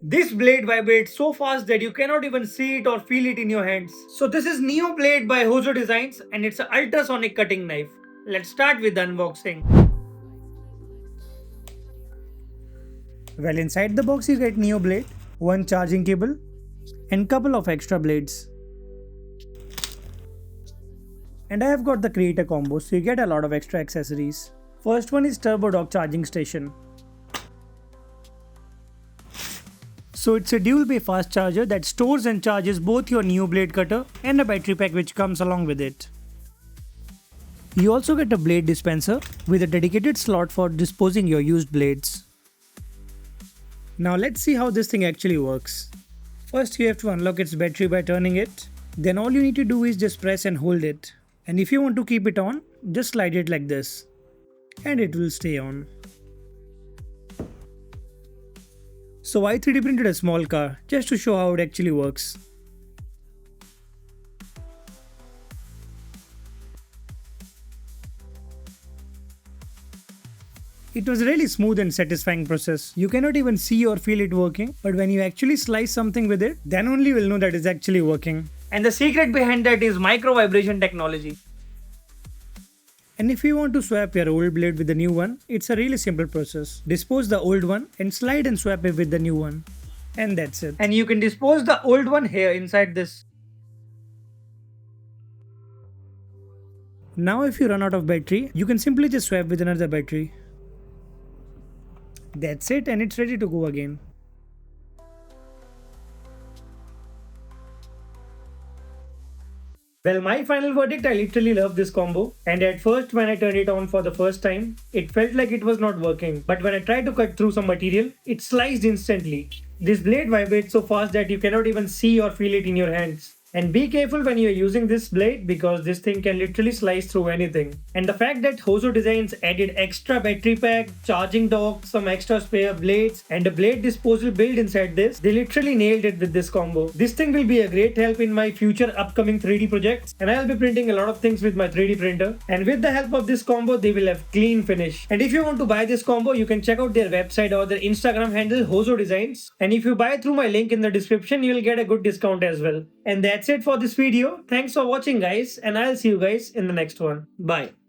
This blade vibrates so fast that you cannot even see it or feel it in your hands. So this is NeoBlade by Hozo Designs and it's an ultrasonic cutting knife. Let's start with the unboxing. Well, inside the box you get NeoBlade, one charging cable and couple of extra blades. And I have got the creator combo, so you get a lot of extra accessories. First one is Turbo Dock charging station. So it's a dual bay fast charger that stores and charges both your NeoBlade cutter and a battery pack which comes along with it. You also get a blade dispenser with a dedicated slot for disposing your used blades. Now let's see how this thing actually works. First you have to unlock its battery by turning it. Then all you need to do is just press and hold it. And if you want to keep it on, just slide it like this. And it will stay on. So I 3D printed a small car just to show how it actually works. It was a really smooth and satisfying process. You cannot even see or feel it working, but when you actually slice something with it, then only you will know that it's actually working. And the secret behind that is micro vibration technology. And if you want to swap your old blade with the new one, it's a really simple process. Dispose the old one and slide and swap it with the new one. And that's it. And you can dispose the old one here inside this. Now if you run out of battery, you can simply just swap with another battery. That's it, and it's ready to go again. Well, my final verdict, I literally love this combo. And at first when I turned it on for the first time, it felt like it was not working. But when I tried to cut through some material, it sliced instantly. This blade vibrates so fast that you cannot even see or feel it in your hands. And be careful when you are using this blade because this thing can literally slice through anything. And the fact that Hozo Designs added extra battery pack, charging dock, some extra spare blades and a blade disposal build inside this, they literally nailed it with this combo. This thing will be a great help in my future upcoming 3D projects and I'll be printing a lot of things with my 3D printer. And with the help of this combo, they will have clean finish. And if you want to buy this combo, you can check out their website or their Instagram handle Hozo Designs. And if you buy through my link in the description, you'll get a good discount as well. And that's it for this video. Thanks for watching guys and I'll see you guys in the next one. Bye.